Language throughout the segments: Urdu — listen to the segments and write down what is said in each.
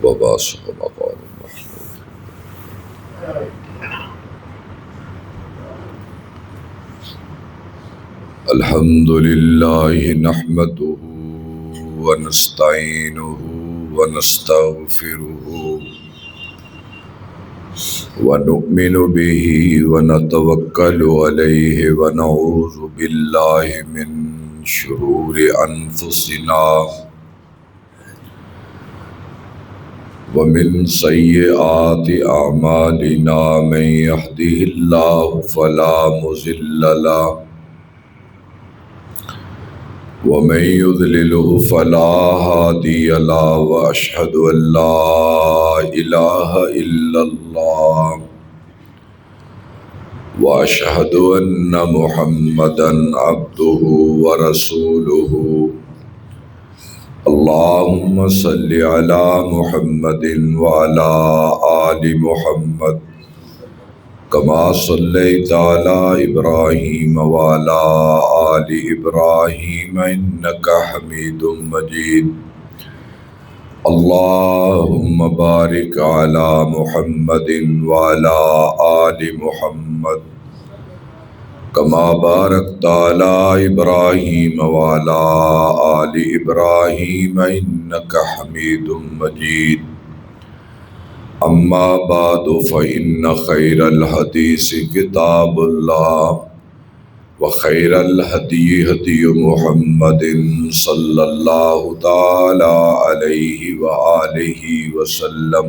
وباسط مقام محمود. الحمد لله نحمده ونستعينه ونستغفره ونؤمن به ونتوكل عليه ونعوذ بالله من شرور أنفسنا ومن سيئات أعمالنا. من يهده الله فلا مضل له ومن يضلله فلا هادي له وأشهد أن لا إله إلا الله وأشهد أن محمدا عبده ورسوله. اللهم صل على محمد وعلى آل محمد كما صليت على إبراهيم وعلى آل إبراهيم إنك حميد مجيد. اللهم بارك على محمد وعلى آل محمد كما باركت على إبراهيم وعلى آل إبراهيم إنك حميد مجيد. أما بعد فإن خير الحديث كتاب الله وخير الهدي هدي محمد صلى الله تعالى عليه وآله وسلم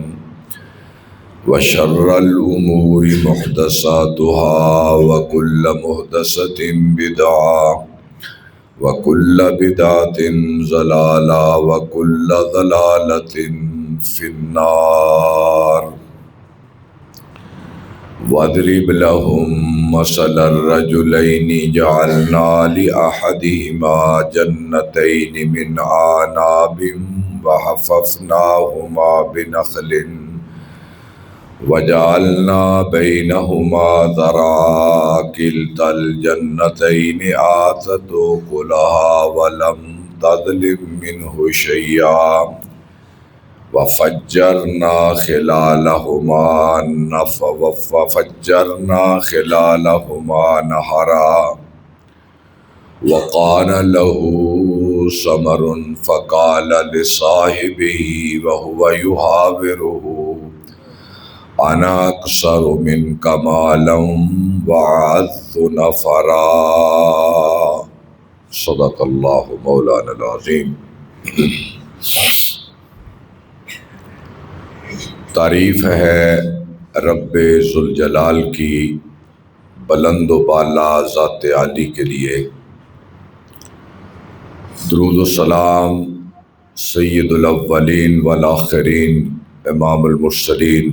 وشر الأمور محدثاتها وكل محدثة بدعة وكل بدعة ضلالة وكل ضلالة في النار. واضرب لهم مثل الرجلين جعلنا لأحدهما جنتين من أعناب وحففناهما بنخل وجعلنا بينهما زرعا كلتا الجنتين آتت أكلها ولم تظلم منه شيئا وفجرنا خلالهما نهرا وكان له ثمر فقال لصاحبه وهو يحاوره أنا أكثر منك مالا وأعز نفرا. صدق الله مولانا العظيم. تعریف ہے رب ذوالجلال کی بلند و بالا ذات عالی کے لیے. درود و سلام سید الاولین والآخرین امام المرسلین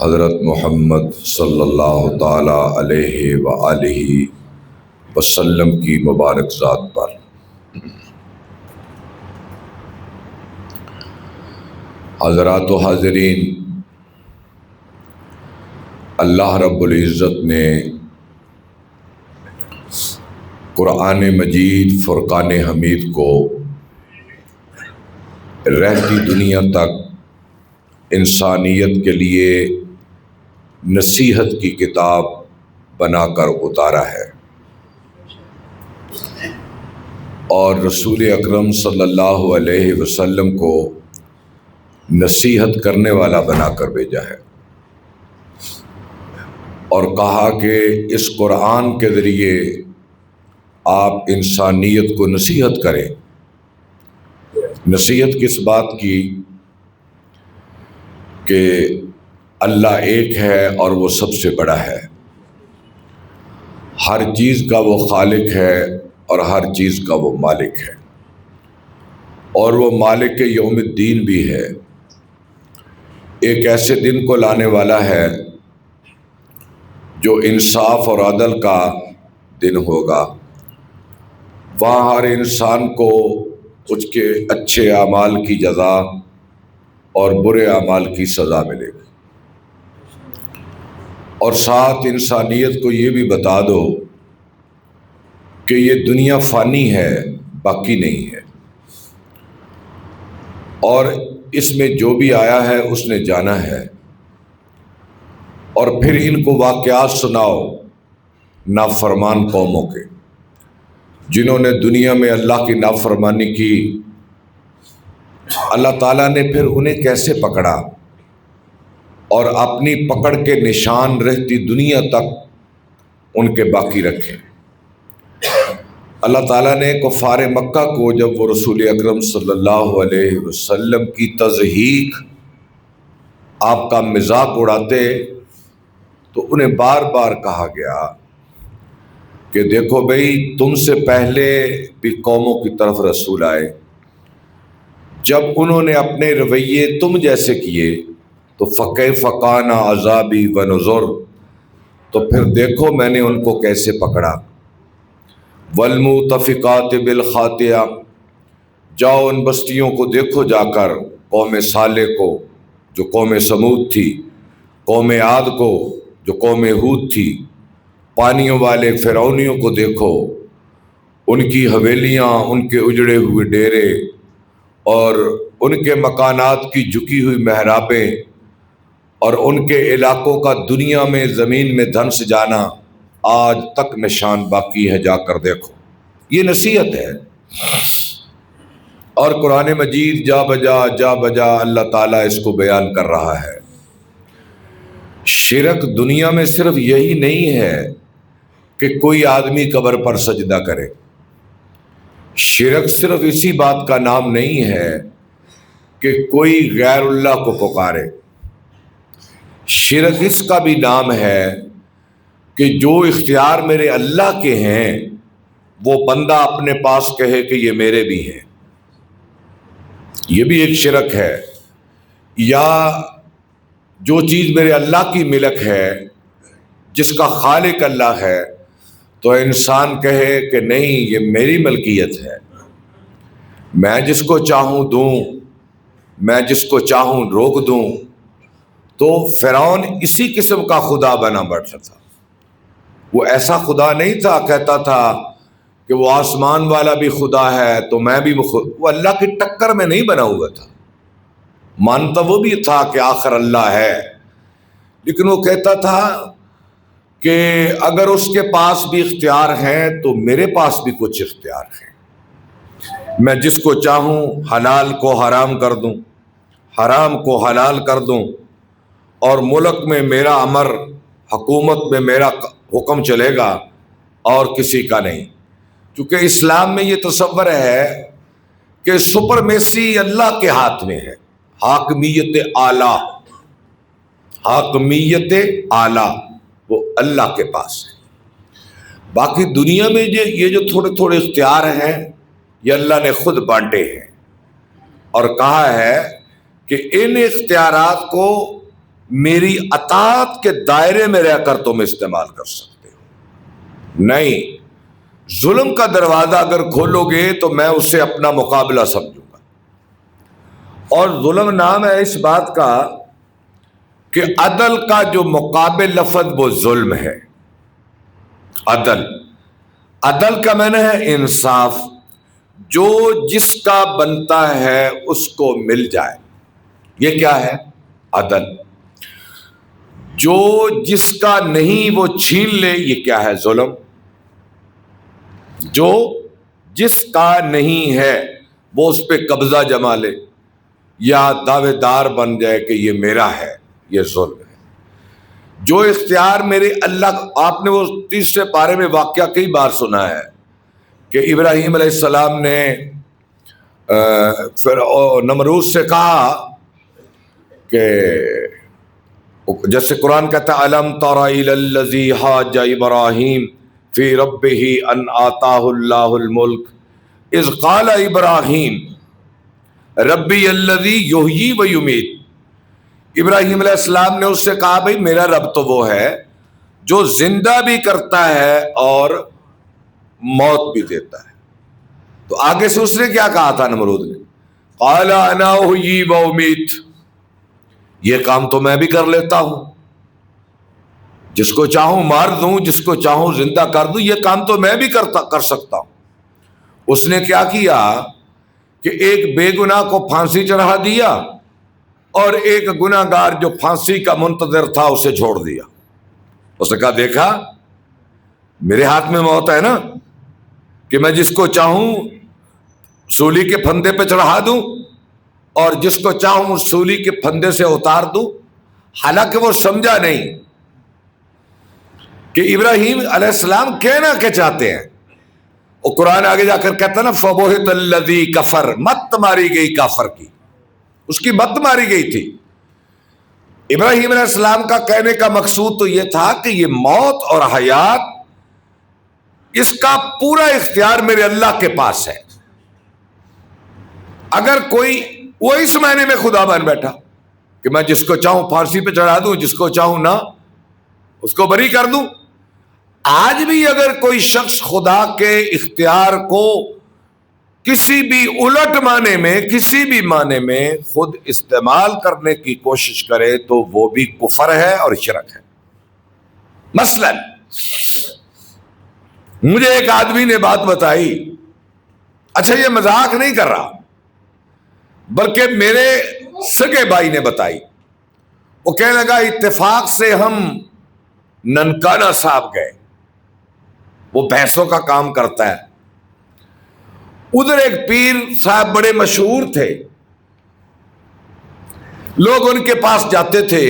حضرت محمد صلی اللہ تعالی علیہ وآلہ وسلم کی مبارک ذات پر. حضرات و حاضرین، اللہ رب العزت نے قرآن مجید فرقان حمید کو رہتی دنیا تک انسانیت کے لیے نصیحت کی کتاب بنا کر اتارا ہے اور رسول اکرم صلی اللہ علیہ وسلم کو نصیحت کرنے والا بنا کر بھیجا ہے اور کہا کہ اس قرآن کے ذریعے آپ انسانیت کو نصیحت کریں. نصیحت کس بات کی؟ کہ اللہ ایک ہے اور وہ سب سے بڑا ہے، ہر چیز کا وہ خالق ہے اور ہر چیز کا وہ مالک ہے، اور وہ مالک یوم الدین بھی ہے. ایک ایسے دن کو لانے والا ہے جو انصاف اور عدل کا دن ہوگا. وہاں ہر انسان کو اس کے اچھے اعمال کی جزا اور برے اعمال کی سزا ملے گی. اور ساتھ انسانیت کو یہ بھی بتا دو کہ یہ دنیا فانی ہے، باقی نہیں ہے، اور اس میں جو بھی آیا ہے اس نے جانا ہے، اور پھر ان کو واقعات سناؤ نافرمان قوموں کے، جنہوں نے دنیا میں اللہ کی نافرمانی کی، اللہ تعالیٰ نے پھر انہیں کیسے پکڑا اور اپنی پکڑ کے نشان رہتی دنیا تک ان کے باقی رکھے۔ اللہ تعالیٰ نے کفار مکہ کو جب وہ رسول اکرم صلی اللہ علیہ وسلم کی تضحیک، آپ کا مذاق اڑاتے، تو انہیں بار بار کہا گیا کہ دیکھو بھئی، تم سے پہلے بھی قوموں کی طرف رسول آئے، جب انہوں نے اپنے رویے تم جیسے کیے تو فکیف کان عذابی ونذر، تو پھر دیکھو میں نے ان کو کیسے پکڑا۔ والمؤتفقات بالخاطئہ، جاؤ ان بستیوں کو دیکھو جا کر، قوم صالح کو جو قوم سمود تھی، قوم عاد کو جو قوم ہود تھی، پانیوں والے فرعونیوں کو دیکھو، ان کی حویلیاں، ان کے اجڑے ہوئے ڈیرے اور ان کے مکانات کی جھکی ہوئی محرابیں اور ان کے علاقوں کا دنیا میں زمین میں دھنس جانا آج تک نشان باقی ہے، جا کر دیکھو۔ یہ نصیحت ہے، اور قرآن مجید جا بجا اللہ تعالیٰ اس کو بیان کر رہا ہے۔ شرک دنیا میں صرف یہی نہیں ہے کہ کوئی آدمی قبر پر سجدہ کرے، شرک صرف اسی بات کا نام نہیں ہے کہ کوئی غیر اللہ کو پکارے، شرک اس کا بھی نام ہے کہ جو اختیار میرے اللہ کے ہیں وہ بندہ اپنے پاس کہے کہ یہ میرے بھی ہیں، یہ بھی ایک شرک ہے۔ یا جو چیز میرے اللہ کی ملک ہے، جس کا خالق اللہ ہے، تو انسان کہے کہ نہیں یہ میری ملکیت ہے، میں جس کو چاہوں دوں، میں جس کو چاہوں روک دوں۔ تو فرعون اسی قسم کا خدا بنا بیٹھا تھا، وہ ایسا خدا نہیں تھا کہتا تھا کہ وہ آسمان والا بھی خدا ہے تو میں بھی وہ اللہ کی ٹکر میں نہیں بنا ہوا تھا، مانتا وہ بھی تھا کہ آخر اللہ ہے، لیکن وہ کہتا تھا کہ اگر اس کے پاس بھی اختیار ہیں تو میرے پاس بھی کچھ اختیار ہیں، میں جس کو چاہوں حلال کو حرام کر دوں، حرام کو حلال کر دوں، اور ملک میں میرا امر، حکومت میں میرا حکم چلے گا اور کسی کا نہیں۔ کیونکہ اسلام میں یہ تصور ہے کہ سپرمیسی اللہ کے ہاتھ میں ہے، حاکمیت اعلیٰ، حاکمیت اعلیٰ وہ اللہ کے پاس ہے۔ باقی دنیا میں یہ جو تھوڑے تھوڑے اختیار ہیں یہ اللہ نے خود بانٹے ہیں، اور کہا ہے کہ ان اختیارات کو میری اطاعت کے دائرے میں رہ کر تم استعمال کر سکتے ہو، نہیں ظلم کا دروازہ اگر کھولو گے تو میں اسے اپنا مقابلہ سمجھوں گا۔ اور ظلم نام ہے اس بات کا کہ عدل کا جو مقابل لفظ وہ ظلم ہے۔ عدل، عدل کا معنی ہے انصاف، جو جس کا بنتا ہے اس کو مل جائے، یہ کیا ہے؟ عدل۔ جو جس کا نہیں وہ چھین لے، یہ کیا ہے؟ ظلم۔ جو جس کا نہیں ہے وہ اس پہ قبضہ جما لے یا دعوے دار بن جائے کہ یہ میرا ہے، یہ ظلم ہے۔ جو اختیار میرے اللہ، آپ نے وہ تیسرے پارے میں واقعہ کئی بار سنا ہے کہ ابراہیم علیہ السلام نے نمرود سے کہا کہ جیسے قرآن کہتا ہے الم تر الی الذی حاج ابراہیم فی ربہ ان آتاہ اللہ الملک اذ قال ابراہیم ربی الذی یحیی و یمیت۔ ابراہیم علیہ السلام نے اس سے کہا بھئی میرا رب تو وہ ہے جو زندہ بھی کرتا ہے اور موت بھی دیتا ہے۔ تو آگے سے اس نے کیا کہا تھا نمرود نے؟ قال انا احیی و امیت، یہ کام تو میں بھی کر لیتا ہوں، جس کو چاہوں مار دوں، جس کو چاہوں زندہ کر دوں، یہ کام تو میں بھی کر سکتا ہوں۔ اس نے کیا کیا کہ ایک بے گناہ کو پھانسی چڑھا دیا اور ایک گناہ گار جو پھانسی کا منتظر تھا اسے چھوڑ دیا. اس نے کہا دیکھا میرے ہاتھ میں موت ہے نا کہ میں جس کو چاہوں سولی کے پھندے پہ چڑھا دوں اور جس کو چاہوں سولی کے پھندے سے اتار دوں. حالانکہ وہ سمجھا نہیں کہ ابراہیم علیہ السلام کہنا کیا چاہتے ہیں. اور قرآن آگے جا کر کہتا نا فبہت الذی کفر، مت ماری گئی کافر کی، اس کی مت ماری گئی تھی. ابراہیم علیہ السلام کا کہنے کا مقصود تو یہ تھا کہ یہ موت اور حیات اس کا پورا اختیار میرے اللہ کے پاس ہے. اگر کوئی وہ اس معنی میں خدا بن بیٹھا کہ میں جس کو چاہوں پھانسی پہ چڑھا دوں، جس کو چاہوں نہ اس کو بری کر دوں. آج بھی اگر کوئی شخص خدا کے اختیار کو کسی بھی الٹ معنی میں، کسی بھی معنی میں خود استعمال کرنے کی کوشش کرے تو وہ بھی کفر ہے اور شرک ہے. مثلا مجھے ایک آدمی نے بات بتائی، اچھا یہ مذاق نہیں کر رہا بلکہ میرے سگے بھائی نے بتائی. وہ کہنے لگا اتفاق سے ہم ننکانہ صاحب گئے، وہ بھینسوں کا کام کرتا ہے. ادھر ایک پیر صاحب بڑے مشہور تھے، لوگ ان کے پاس جاتے تھے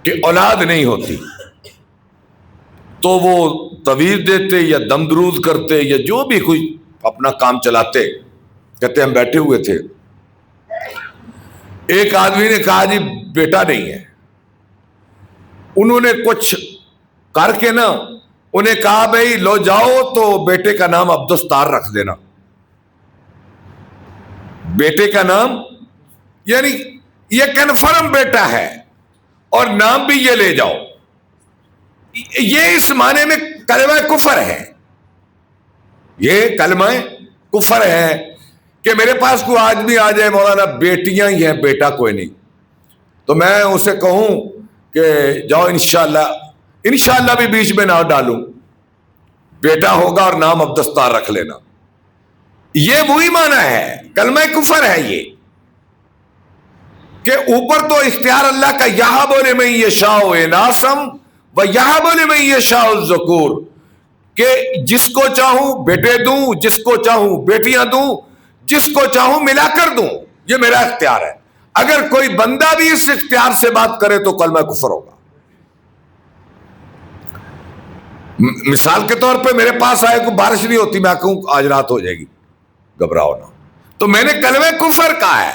کہ اولاد نہیں ہوتی تو وہ تویز دیتے یا دم درود کرتے یا جو بھی کوئی اپنا کام چلاتے. کہتے ہم بیٹھے ہوئے تھے، ایک آدمی نے کہا جی بیٹا نہیں ہے. انہوں نے کچھ کر کے نا انہیں کہا بھائی لو جاؤ تو بیٹے کا نام عبدالستار رکھ دینا. بیٹے کا نام یعنی یہ کنفرم بیٹا ہے اور نام بھی یہ لے جاؤ. یہ اس معنی میں کلمہ کفر ہے، یہ کلمہ کفر ہے کہ میرے پاس کوئی آدمی آ جائے مولانا بیٹیاں ہی ہیں بیٹا کوئی نہیں، تو میں اسے کہوں کہ جاؤ انشاءاللہ بھی بیچ میں نہ ڈالوں، بیٹا ہوگا اور نام عبدالستار رکھ لینا. یہ وہی معنی ہے، کلمہ کفر ہے یہ کہ اوپر تو اختیار اللہ کا یہب لمن یشاء اناسا ویہب لمن یشاء الذکور، کہ جس کو چاہوں بیٹے دوں، جس کو چاہوں بیٹیاں دوں، جس کو چاہوں ملا کر دوں، یہ میرا اختیار ہے. اگر کوئی بندہ بھی اس اختیار سے بات کرے تو کلمہ کفر ہوگا. مثال کے طور پہ میرے پاس آئے کو بارش نہیں ہوتی، میں کہوں آج رات ہو جائے گی، گھبراؤ نہ، تو میں نے کلمہ کفر کہا ہے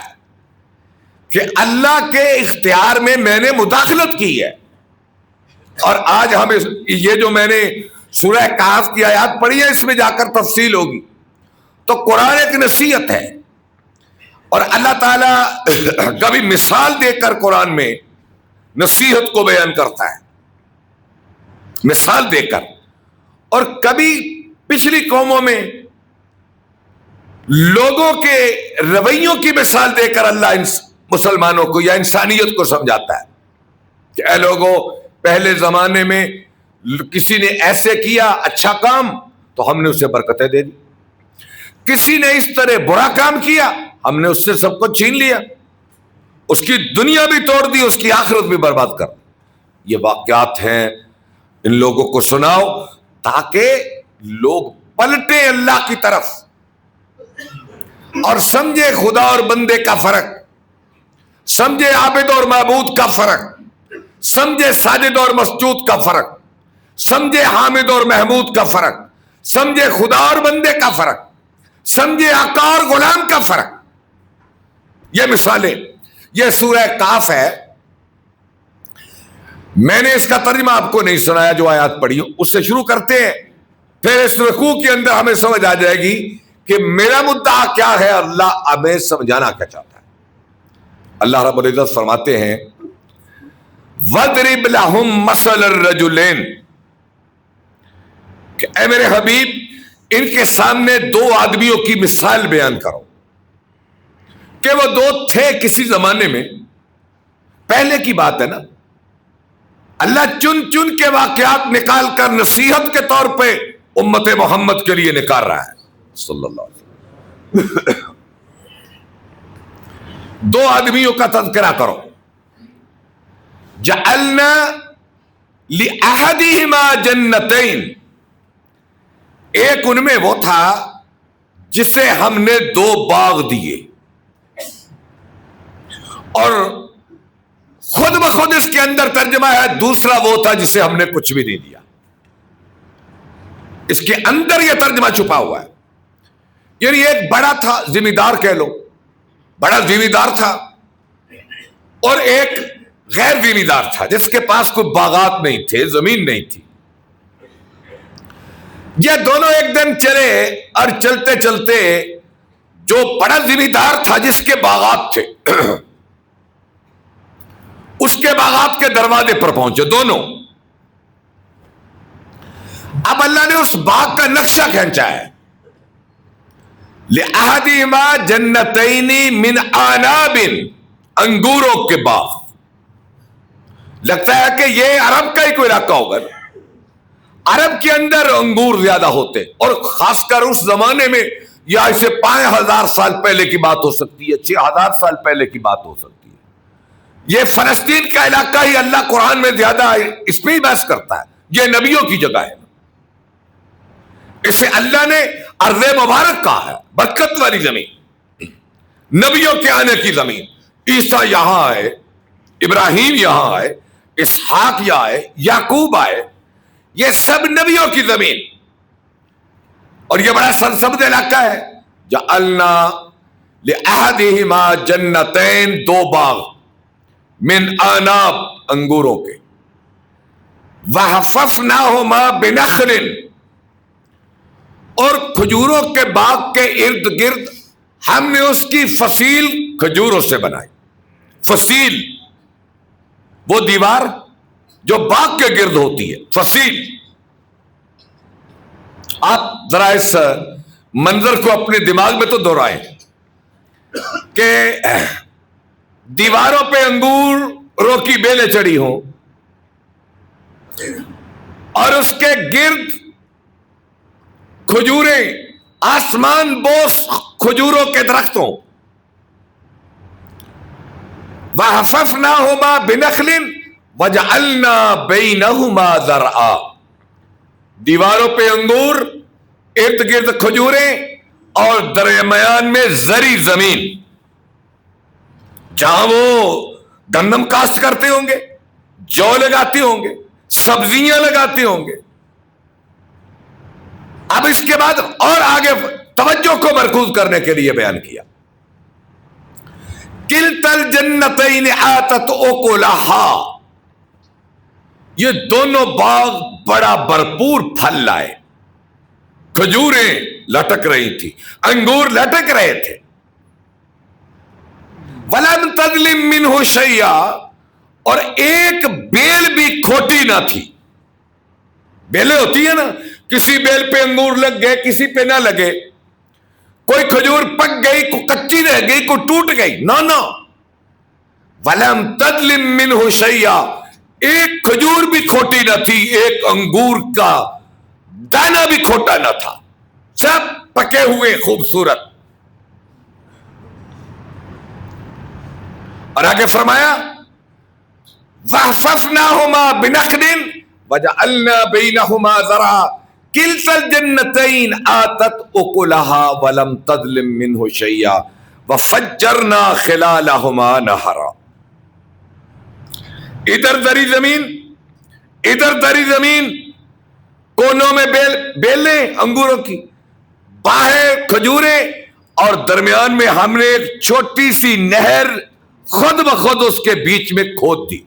کہ اللہ کے اختیار میں نے مداخلت کی ہے. اور آج ہم یہ جو میں نے سورہ کہف کی آیات پڑھی ہے اس میں جا کر تفصیل ہوگی. تو قرآن ایک نصیحت ہے اور اللہ تعالیٰ کبھی مثال دے کر قرآن میں نصیحت کو بیان کرتا ہے، مثال دے کر، اور کبھی پچھلی قوموں میں لوگوں کے رویوں کی مثال دے کر اللہ مسلمانوں کو یا انسانیت کو سمجھاتا ہے کہ اے لوگوں پہلے زمانے میں کسی نے ایسے کیا اچھا کام تو ہم نے اسے برکتیں دے دی، کسی نے اس طرح برا کام کیا ہم نے اس سے سب کو چھین لیا، اس کی دنیا بھی توڑ دی، اس کی آخرت بھی برباد کر. یہ واقعات ہیں، ان لوگوں کو سناؤ تاکہ لوگ پلٹیں اللہ کی طرف اور سمجھے خدا اور بندے کا فرق، سمجھے عابد اور معبود کا فرق، سمجھے ساجد اور مسجود کا فرق، سمجھے حامد اور محمود کا فرق، سمجھے خدا اور بندے کا فرق، سمجھے آقا اور غلام کا فرق. یہ مثالیں، یہ سورہ کہف ہے. میں نے اس کا ترجمہ آپ کو نہیں سنایا، جو آیات پڑھی اس سے شروع کرتے ہیں، پھر اس رکوع کے اندر ہمیں سمجھ آ جائے گی کہ میرا مدعا کیا ہے، اللہ ہمیں سمجھانا کیا چاہتا ہے. اللہ رب العزت فرماتے ہیں وَاضْرِبْ لَهُمْ مَثَلَ الرَّجُلَيْنِ، کہ اے میرے حبیب ان کے سامنے دو آدمیوں کی مثال بیان کرو کہ وہ دو تھے کسی زمانے میں. پہلے کی بات ہے نا، اللہ چن چن کے واقعات نکال کر نصیحت کے طور پہ امت محمد کے لیے نکال رہا ہے صلی اللہ علیہ وسلم. دو آدمیوں کا تذکرہ کرو. جعلنا لأحدہما جنتین، ایک ان میں وہ تھا جسے ہم نے دو باغ دیے، اور خود بخود اس کے اندر ترجمہ ہے دوسرا وہ تھا جسے ہم نے کچھ بھی نہیں دیا. اس کے اندر یہ ترجمہ چھپا ہوا ہے. یعنی ایک بڑا تھا زمیندار کہہ لو، بڑا زمیندار تھا، اور ایک غیر زمیندار تھا جس کے پاس کوئی باغات نہیں تھے، زمین نہیں تھی. یہ دونوں ایک دن چلے، اور چلتے چلتے جو بڑا زمیندار تھا جس کے باغات تھے اس کے باغات کے دروازے پر پہنچے دونوں. اب اللہ نے اس باغ کا نقشہ کھینچا ہے. لِأَحَدِهِمَا جَنَّتَيْنِ مِنْ أَعْنَابٍ، انگوروں کے باغ. لگتا ہے کہ یہ عرب کا ہی کوئی علاقہ ہوگا. عرب کے اندر انگور زیادہ ہوتے، اور خاص کر اس زمانے میں، یا اسے 5000 سال پہلے کی بات ہو سکتی ہے، 6000 سال پہلے کی بات ہو سکتی ہے. یہ فلسطین کا علاقہ ہی اللہ قرآن میں زیادہ اس پہ ہی بحث کرتا ہے. یہ نبیوں کی جگہ ہے، اسے اللہ نے ارض مبارک کہا ہے، برکت والی زمین، نبیوں کے آنے کی زمین. عیسیٰ یہاں آئے، ابراہیم یہاں آئے، اسحاق یہاں آئے، یعقوب آئے، یہ سب نبیوں کی زمین. اور یہ بڑا سرسبز علاقہ ہے. جعلنا لأحدہما جنتین، دو باغ، من اعناب، انگوروں کے، وحففناہما بنخل، اور کھجوروں کے باغ کے ارد گرد ہم نے اس کی فصیل کھجوروں سے بنائی. فصیل وہ دیوار جو باغ کے گرد ہوتی ہے، فصیل. آپ ذرا اس منظر کو اپنے دماغ میں تو دہرائیں کہ دیواروں پہ انگوروں کی بیلیں چڑھی ہوں، اور اس کے گرد کھجوریں، آسمان بوس کھجوروں کے درختوں. وَحَفَفْنَاهُمَا بِنَخْلٍ وَجَعَلْنَا بَيْنَهُمَا زَرْعًا، دیواروں پہ انگور، ارد گرد کھجوریں، اور درمیان میں زرعی زمین جہاں وہ گندم کاشت کرتے ہوں گے، جو لگاتے ہوں گے، سبزیاں لگاتے ہوں گے. اب اس کے بعد اور آگے توجہ کو مرکوز کرنے کے لیے بیان کیا. کلتا الجنتین آتت اکلہا، یہ دونوں باغ بڑا بھرپور پھل لائے. کھجوریں لٹک رہی تھی، انگور لٹک رہے تھے. ولم تظلم منہ شیئا، اور ایک بیل بھی کھوٹی نہ تھی. بیلیں ہوتی ہیں نا، کسی بیل پہ انگور لگ گئے، کسی پہ نہ لگے، کوئی کھجور پک گئی، کوئی کچی رہ گئی، کوئی ٹوٹ گئی. نہ ولم تظلم منہ شیئا، ایک کھجور بھی کھوٹی نہ تھی، ایک انگور کا دانہ بھی کھوٹا نہ تھا، سب پکے ہوئے خوبصورت. اور آگے فرمایا وَحْفَفْنَاهُمَا بِنَخْلٍ وَجَعَلْنَا بَيْنَهُمَا زَرْعًا كِلْتَا الْجَنَّتَيْنِ آتَتْ أُكُلَهَا وَلَمْ تَظْلِم مِّنْهُ شَيْئًا وَفَجَّرْنَا خِلَالَهُمَا نَهَرًا. ادھر دری زمین، ادھر دری زمین، کونوں میں بیلیں انگوروں کی، باہیں کھجوریں، اور درمیان میں ہم نے ایک چھوٹی سی نہر خود بخود اس کے بیچ میں کھود دی.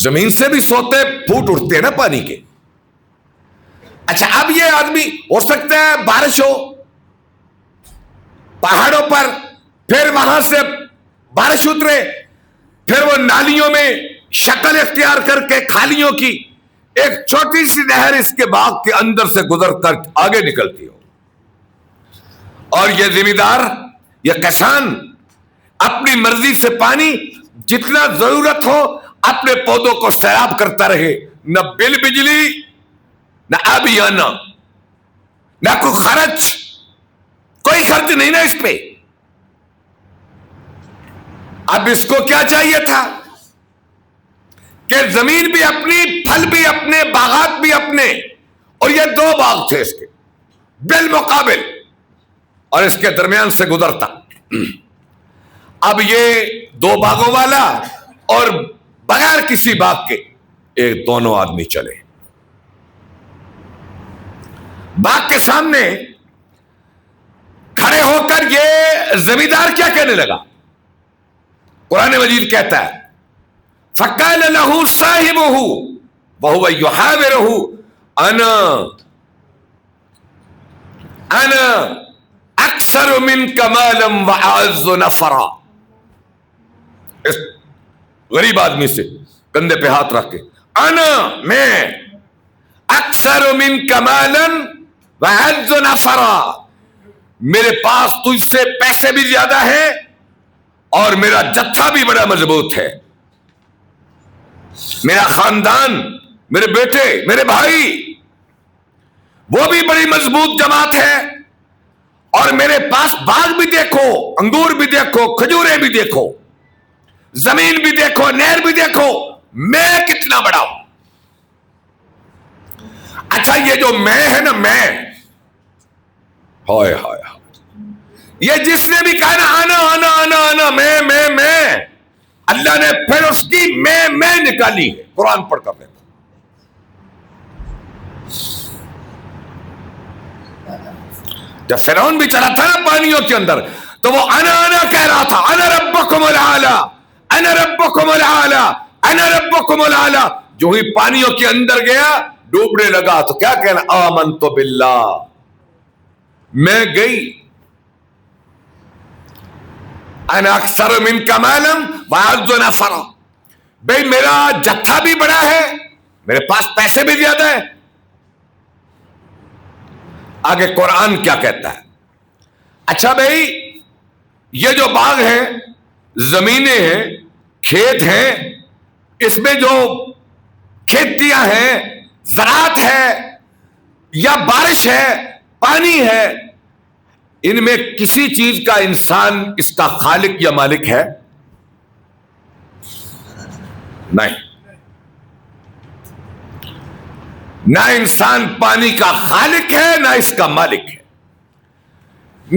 زمین سے بھی سوتے پھوٹ اٹھتے ہیں نا پانی کے. اچھا اب یہ آدمی ہو سکتا ہے بارش ہو پہاڑوں پر، پھر وہاں سے بارش اترے، پھر وہ نالیوں میں شکل اختیار کر کے کھالیوں کی ایک چھوٹی سی نہر اس کے باغ کے اندر سے گزر کر آگے نکلتی ہو، اور یہ زمیندار، یہ کسان اپنی مرضی سے پانی جتنا ضرورت ہو اپنے پودوں کو سیراب کرتا رہے. نہ بل بجلی، نہ آبیانہ، نہ کوئی خرچ نہیں نا اس پہ. اب اس کو کیا چاہیے تھا کہ زمین بھی اپنی، پھل بھی اپنے، باغات بھی اپنے، اور یہ دو باغ تھے اس کے بالمقابل، اور اس کے درمیان سے گزرتا۔ اب یہ دو باغوں والا اور بغیر کسی باغ کے ایک دونوں آدمی چلے۔ باغ کے سامنے کھڑے ہو کر یہ زمیندار کیا کہنے لگا؟ قرآن مجید کہتا ہے فَقَالَ لَهُ صَاحِبُهُ وَهُوَ يُحَاوِرُهُ أَنَا أَكْثَرُ مِنْكَ مَالًا وَأَعَزُّ نَفَرًا۔ اس غریب آدمی سے کندھے پہ ہاتھ رکھ کے، انا میں، اکثر منک مالا واعز نفرا، میرے پاس تجھ سے پیسے بھی زیادہ ہیں اور میرا جتھا بھی بڑا مضبوط ہے، میرا خاندان، میرے بیٹے، میرے بھائی، وہ بھی بڑی مضبوط جماعت ہے، اور میرے پاس باغ بھی دیکھو، انگور بھی دیکھو، کھجورے بھی دیکھو، زمین بھی دیکھو، نہر بھی دیکھو، میں کتنا بڑا ہوں۔ اچھا یہ جو میں ہے نا، میں، ہائے ہائے، یہ جس نے بھی کہا نا آنا آنا آنا آنا، میں، اللہ نے پھر اس کی میں نکالی ہے۔ قرآن پڑھ کر دیکھو، جب فرعون بھی چلا تھا نا پانیوں کے اندر، تو وہ انا کہہ رہا تھا، انا ربکم الاعلی، انا ربکم الاعلی، انا ربکم الاعلی۔ جو ہی پانیوں کے اندر گیا، ڈوبنے لگا، تو کیا کہنا؟ آمنت باللہ، میں گئی، انا اکثر منک مالا واعز نفرا، بھئی میرا جتھا بھی بڑا ہے، میرے پاس پیسے بھی زیادہ ہے۔ آگے قرآن کیا کہتا ہے؟ اچھا بھئی یہ جو باغ ہیں، زمینیں ہیں، کھیت ہیں، اس میں جو کھیتیاں ہیں، زراعت ہے یا بارش ہے، پانی ہے، ان میں کسی چیز کا انسان اس کا خالق یا مالک ہے؟ نہیں، نہ انسان پانی کا خالق ہے، نہ اس کا مالک ہے،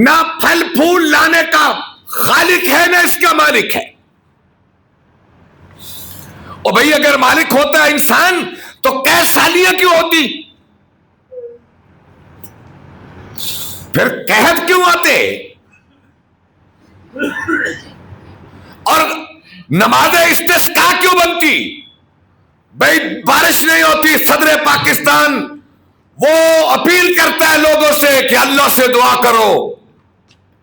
نہ پھل پھول لانے کا خالق ہے، نہ اس کا مالک ہے۔ اور بھئی اگر مالک ہوتا ہے انسان تو قید سالیاں کیوں ہوتی؟ پھر قحط کیوں آتے؟ اور نماز استسقاء کیوں بنتی؟ بھئی بارش نہیں ہوتی، صدر پاکستان وہ اپیل کرتا ہے لوگوں سے کہ اللہ سے دعا کرو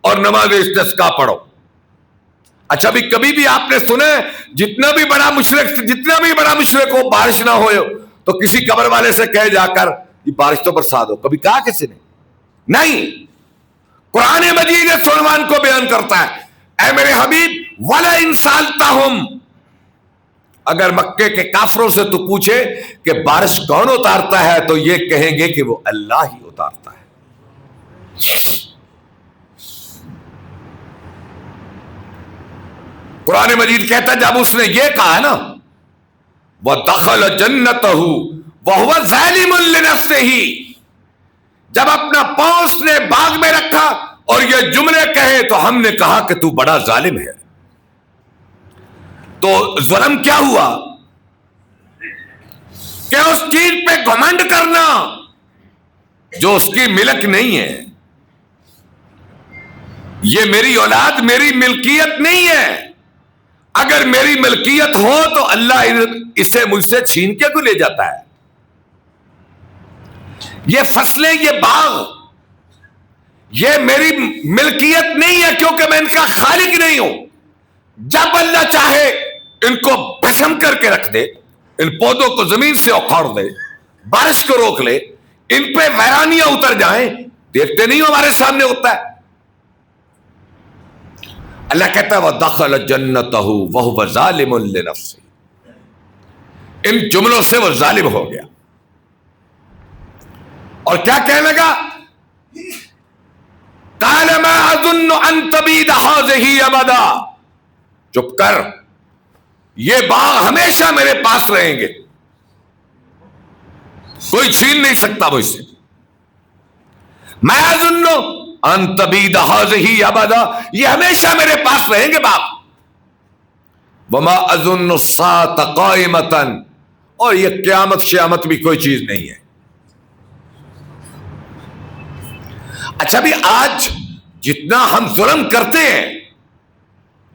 اور نماز استسقاء پڑھو۔ اچھا بھی کبھی بھی آپ نے سنا جتنا بھی بڑا مشرک ہو، بارش نہ ہو تو کسی قبر والے سے کہے جا کر یہ بارش تو برسات ہو؟ کبھی کہا کسی نے؟ نہیں۔ قرآن مجید اس عنوان کو بیان کرتا ہے، اے میرے حبیب وَلَئِن سَأَلْتَهُمْ، اگر مکے کے کافروں سے تو پوچھے کہ بارش کون اتارتا ہے، تو یہ کہیں گے کہ وہ اللہ ہی اتارتا ہے۔ قرآن مجید کہتا ہے جب اس نے یہ کہا نا وَدَخَلَ جَنَّتَهُ وَهُوَ ظَالِمٌ لِنَفْسِهِ، جب اپنا پاؤں اس نے باغ میں رکھا اور یہ جملے کہے تو ہم نے کہا کہ تو بڑا ظالم ہے۔ تو ظلم کیا ہوا کہ اس چیز پہ گھمنڈ کرنا جو اس کی ملک نہیں ہے۔ یہ میری اولاد، میری ملکیت نہیں ہے۔ اگر میری ملکیت ہو تو اللہ اسے مجھ سے چھین کے کیوں لے جاتا ہے؟ یہ فصلیں، یہ باغ، یہ میری ملکیت نہیں ہے کیونکہ میں ان کا خالق نہیں ہوں۔ جب اللہ چاہے ان کو بھسم کر کے رکھ دے، ان پودوں کو زمین سے اکھاڑ دے، بارش کو روک لے، ان پہ ویرانیاں اتر جائیں، دیکھتے نہیں ہو ہمارے سامنے ہوتا ہے۔ اللہ کہتا ہے وَدَخَلَ جَنَّتَهُ وَهُوَ ظَالِمٌ لِنَفْسِهِ، ان جملوں سے وہ ظالم ہو گیا اور کیا کہنے لگا؟ قَالَ مَا أَظُنُّ أَن تَبِيدَ هَٰذِهِ أَبَدًا، چپ کر، یہ باغ ہمیشہ میرے پاس رہیں گے، کوئی چھین نہیں سکتا مجھ سے. میں اظن ان تبید هذه ابدا، یہ ہمیشہ میرے پاس رہیں گے باغ. وما اظن الساعة قائمة، اور یہ قیامت بھی کوئی چیز نہیں ہے. اچھا بھی آج جتنا ہم ظلم کرتے ہیں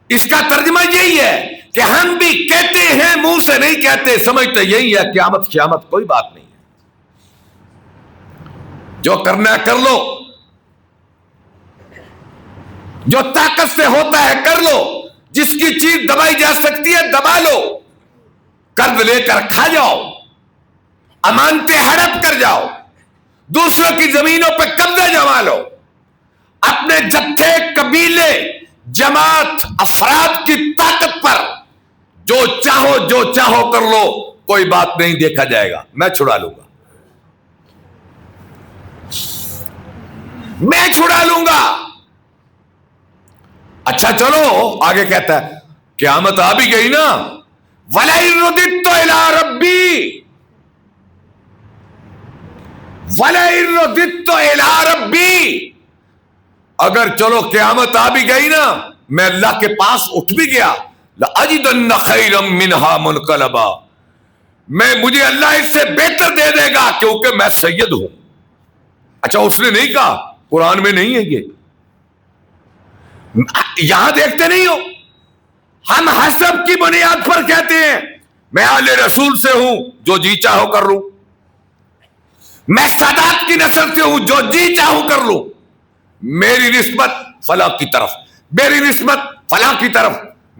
اس کا ترجمہ یہی ہے کہ ہم بھی کہتے ہیں، منہ سے نہیں کہتے، سمجھتے یہی ہے قیامت کوئی بات نہیں ہے، جو کرنا ہے کر لو، جو طاقت سے ہوتا ہے کر لو، جس کی چیز دبائی جا سکتی ہے دبا لو، قرض لے کر کھا جاؤ، امانتیں ہڑپ کر جاؤ، دوسروں کی زمینوں پہ قبضہ جما لو، اپنے جتھے، قبیلے، جماعت، افراد کی طاقت پر جو چاہو کر لو، کوئی بات نہیں، دیکھا جائے گا، میں چھڑا لوں گا، میں چھڑا لوں گا. اچھا چلو آگے کہتا ہے قیامت آ بھی گئی نا، وَلَئِن رُدِدتُّ إِلَىٰ رَبِّي، وَلَئِن رُدِدتُّ إِلَىٰ رَبِّي، اگر چلو قیامت آ بھی گئی نا، میں اللہ کے پاس اٹھ بھی گیا، لَأَجِدَنَّ خَيْرًا مِّنْهَا مُنْقَلَبًا، مجھے اللہ اس سے بہتر دے دے گا کیونکہ میں سید ہوں. اچھا اس نے نہیں کہا، قرآن میں نہیں ہے یہ، یہاں دیکھتے نہیں ہو، ہم حسب کی بنیاد پر کہتے ہیں میں آل رسول سے ہوں، جو جی چاہو کر لوں، میں سادات کی نسل سے ہوں، جو جی چاہو کر لوں، میری نسبت فلاں کی طرف، میری نسبت فلاں کی طرف،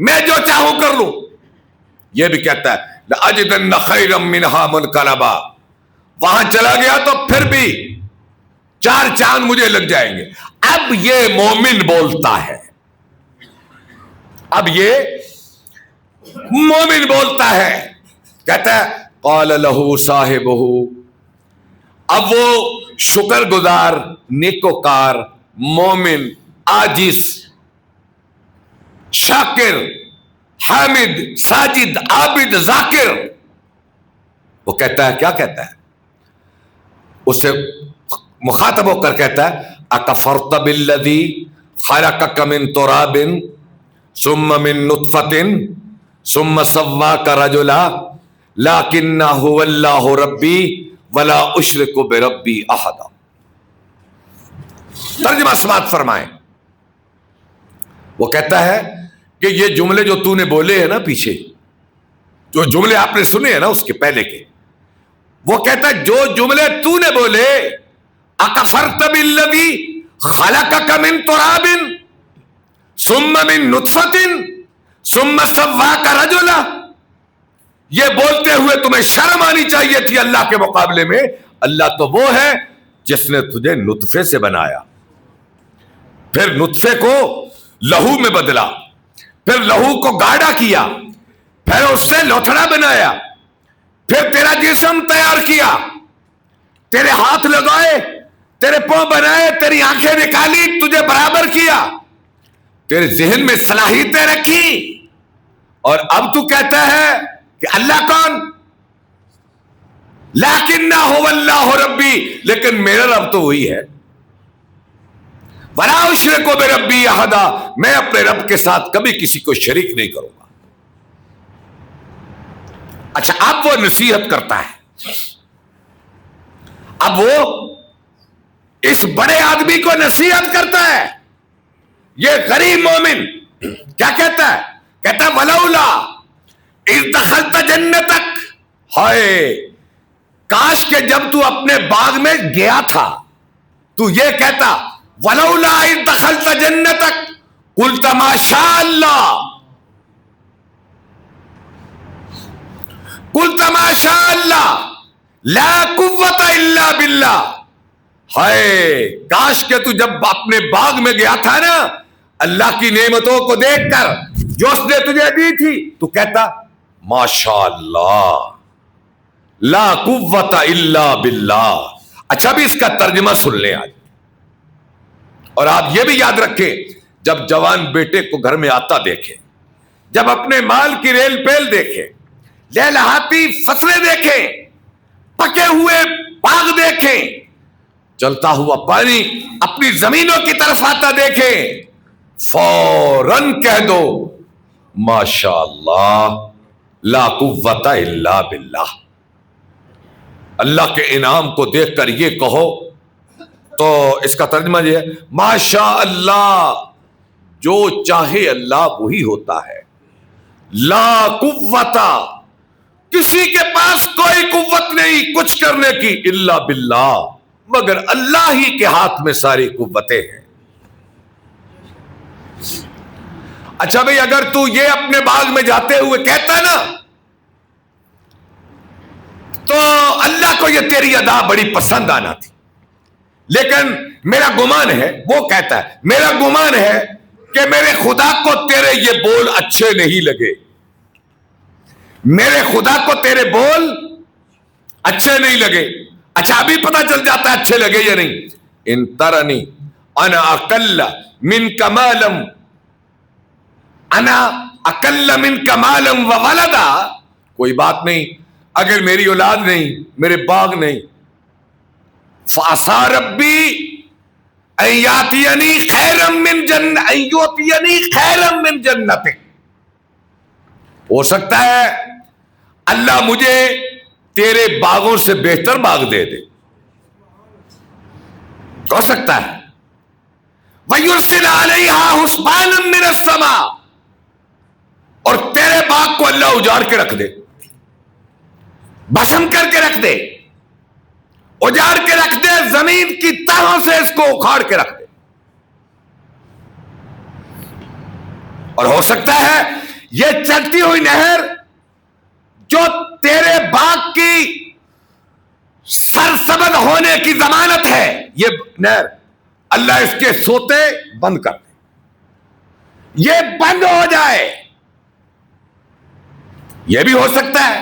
میں جو چاہوں کر لوں. یہ بھی کہتا ہے لَأَجِدَنَّ خَيْرًا مِّنْهَا مُنْقَلَبًا، وہاں چلا گیا تو پھر بھی 4 چاند مجھے لگ جائیں گے. اب یہ مومن بولتا ہے، اب یہ مومن بولتا ہے، کہتا ہے قَالَ لَهُ صَاحِبُهُ، اب وہ شکر گزار، نیکوکار، مومن، عاجز، شاکر، حامد، ساجد، عابد، ذاکر، وہ کہتا ہے، کیا کہتا ہے؟ اس سے مخاطب ہو کر کہتا ہے اکفرت بالذی خلقک من تراب ثم من نطفة ثم سواک رجلا لکن هو اللہ ربی ولا اشرک بربی احدا. ترجمہ سماعت فرمائیں. وہ کہتا ہے کہ یہ جملے جو تو نے بولے ہیں نا، پیچھے جو جملے آپ نے سنے ہیں نا اس کے پہلے کے، وہ کہتا ہے جو جملے تو نے بولے، اکفرت بالذی خلقک من تراب ثم من نطفة ثم سواک رجلا، یہ بولتے ہوئے تمہیں شرم آنی چاہیے تھی اللہ کے مقابلے میں. اللہ تو وہ ہے جس نے تجھے نطفے سے بنایا، پھر نطفے کو لہو میں بدلا، پھر لہو کو گاڑھا کیا، پھر اس سے لوتھڑا بنایا، پھر تیرا جسم تیار کیا، تیرے ہاتھ لگائے، تیرے پاؤں بنائے، تیری آنکھیں نکالی، تجھے برابر کیا، تیرے ذہن میں صلاحیتیں رکھی، اور اب تو کہتا ہے کہ اللہ کون؟ لیکن هو اللہ ربی، لیکن میرا رب تو وہی ہے، ولا اشرک بربی احدا، میں اپنے رب کے ساتھ کبھی کسی کو شریک نہیں کروں گا. اچھا اب وہ نصیحت کرتا ہے، اب وہ اس بڑے آدمی کو نصیحت کرتا ہے. یہ غریب مومن کیا کہتا ہے؟ کہتا ہے ولولا اذ دخلت جنتک، ہائے کاش کہ جب تو اپنے باغ میں گیا تھا تو یہ کہتا ولولا اذ دخلت جنتک قلت ما شاء اللہ، قلت ما شاء اللہ لا قوت الا باللہ. ہائے کاش کہ تو جب اپنے باغ میں گیا تھا نا، اللہ کی نعمتوں کو دیکھ کر جو اس نے تجھے دی تھی، تو کہتا ماشاء اللہ لا قوت الا باللہ. اچھا بھی اس کا ترجمہ سن لیں آج، اور آپ یہ بھی یاد رکھیں جب جوان بیٹے کو گھر میں آتا دیکھیں، جب اپنے مال کی ریل پیل دیکھے، لہلہاتی فصلیں دیکھیں، پکے ہوئے باغ دیکھیں، چلتا ہوا پانی اپنی زمینوں کی طرف آتا دیکھیں، فوراً کہہ دو ماشاء اللہ لا قوت الا باللہ۔ اللہ کے انعام کو دیکھ کر یہ کہو تو اس کا ترجمہ یہ ہے ماشاء اللہ، جو چاہے اللہ وہی ہوتا ہے، لا قوت، کسی کے پاس کوئی قوت نہیں کچھ کرنے کی، الا باللہ، مگر اللہ ہی کے ہاتھ میں ساری قوتیں ہیں۔ اچھا بھئی، اگر تو یہ اپنے باغ میں جاتے ہوئے کہتا نا تو اللہ کو یہ تیری ادا بڑی پسند آنا تھی، لیکن میرا گمان ہے، وہ کہتا ہے میرا گمان ہے کہ میرے خدا کو تیرے یہ بول اچھے نہیں لگے، میرے خدا کو تیرے بول اچھے نہیں لگے۔ اچھا ابھی پتہ چل جاتا ہے اچھے لگے یا نہیں۔ ان ترنی انا اقل منک مالا، انا اقل منک مالا وولدا، کوئی بات نہیں اگر میری اولاد نہیں، میرے باغ نہیں، فعسى ربی ان یاتینی خیرا من جنتک، ہو سکتا ہے اللہ مجھے تیرے باغوں سے بہتر باغ دے دے، ہو سکتا ہے۔ وَيُرْسِلَ عَلَيْهَا حُسْبَانًا مِّنَ السَّمَاءِ، اور تیرے باغ کو اللہ اجاڑ کے رکھ دے، بھسم کر کے رکھ دے، اجاڑ کے رکھ دے، زمین کی تہوں سے اس کو اکھاڑ کے رکھ دے۔ اور ہو سکتا ہے یہ چلتی ہوئی نہر جو تیرے باغ کی سرسبد ہونے کی ضمانت ہے، یہ نہر اللہ اس کے سوتے بند کر دے، یہ بند ہو جائے، یہ بھی ہو سکتا ہے۔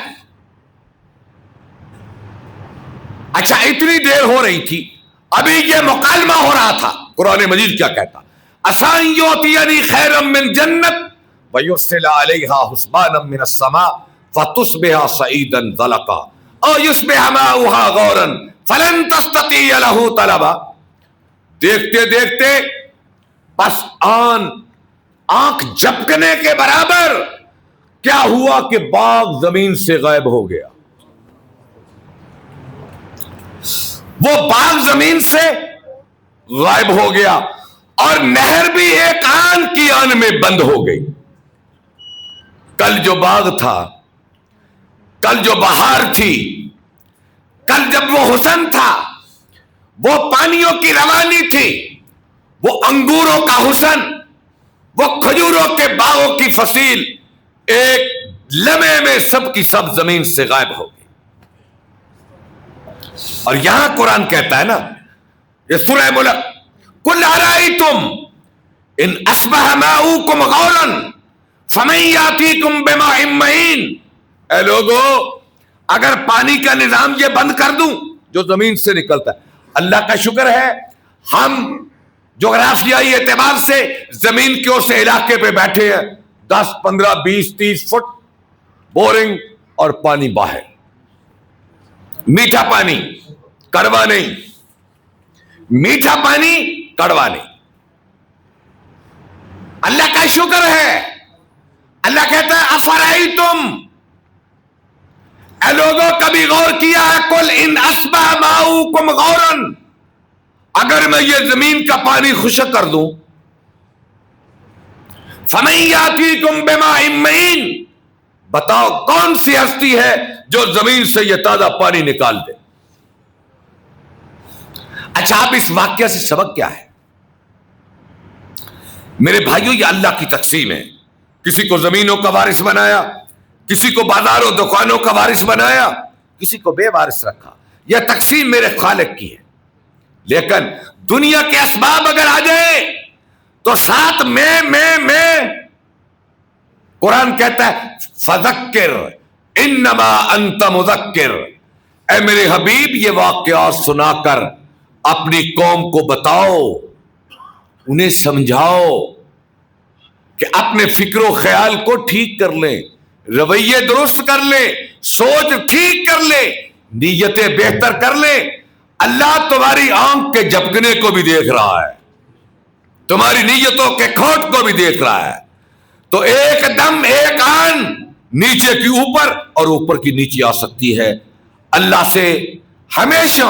اچھا اتنی دیر ہو رہی تھی، ابھی یہ مکالمہ ہو رہا تھا، قرآن مجید کیا کہتا؟ عسیٰ ان یؤتینی خیرا من جنت ویرسل علیہا حسبانا من السماء فتصبح صعیدا زلقا او یصبح ماؤہا غورا فلن تستطیع لہ طلبا۔ دیکھتے دیکھتے بس آنکھ جھپکنے کے برابر کیا ہوا کہ باغ زمین سے غائب ہو گیا، وہ باغ زمین سے غائب ہو گیا، اور نہر بھی ایک آن کی آن میں بند ہو گئی۔ کل جو باغ تھا، کل جو بہار تھی، کل جب وہ حسن تھا، وہ پانیوں کی روانی تھی، وہ انگوروں کا حسن، وہ کھجوروں کے باغوں کی فصیل، ایک لمحے میں سب کی سب زمین سے غائب ہو گئی۔ اور یہاں قرآن کہتا ہے نا، یہ سورہ ملک، قل ارأیتم ان اصبح ماؤکم غورا فمن یاتیکم بماء معین، اے لوگو اگر پانی کا نظام یہ بند کر دوں جو زمین سے نکلتا ہے، اللہ کا شکر ہے ہم جغرافیائی اعتبار سے زمین کے اس علاقے پہ بیٹھے ہیں، 10 15 20 30 فٹ بورنگ اور پانی باہر، میٹھا پانی کڑوا نہیں، میٹھا پانی کڑوا نہیں، اللہ کا شکر ہے۔ اللہ کہتا ہے افرائیتم، اے لوگوں کبھی غور کیا ہے، قل ان اصبح ماؤکم غورا، اگر میں یہ زمین کا پانی خشک کر دوں، فمن یاتیکم بماء معین، بتاؤ کون سی ہستی ہے جو زمین سے یہ تازہ پانی نکال دے۔ اچھا آپ اس واقعہ سے سبق کیا ہے؟ میرے بھائیوں یہ اللہ کی تقسیم ہے، کسی کو زمینوں کا وارث بنایا، کسی کو بازاروں دکانوں کا وارث بنایا، کسی کو بے وارث رکھا، یہ تقسیم میرے خالق کی ہے۔ لیکن دنیا کے اسباب اگر آ جائے تو ساتھ میں قرآن کہتا ہے فذکر انما انت مذکر، اے میرے حبیب یہ واقعات سنا کر اپنی قوم کو بتاؤ، انہیں سمجھاؤ کہ اپنے فکر و خیال کو ٹھیک کر لیں، رویے درست کر لیں، سوچ ٹھیک کر لیں، نیتیں بہتر کر لیں۔ اللہ تمہاری آنکھ کے جھپکنے کو بھی دیکھ رہا ہے، تمہاری نیتوں کے کھوٹ کو بھی دیکھ رہا ہے۔ تو ایک دم ایک آن نیچے کی اوپر اور اوپر کی نیچے آ سکتی ہے۔ اللہ سے ہمیشہ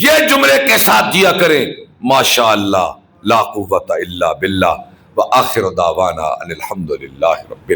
یہ جملے کے ساتھ دیا کریں، ماشاء اللہ لا قوت الا باللہ، وآخر دعوانا ان الحمد للہ رب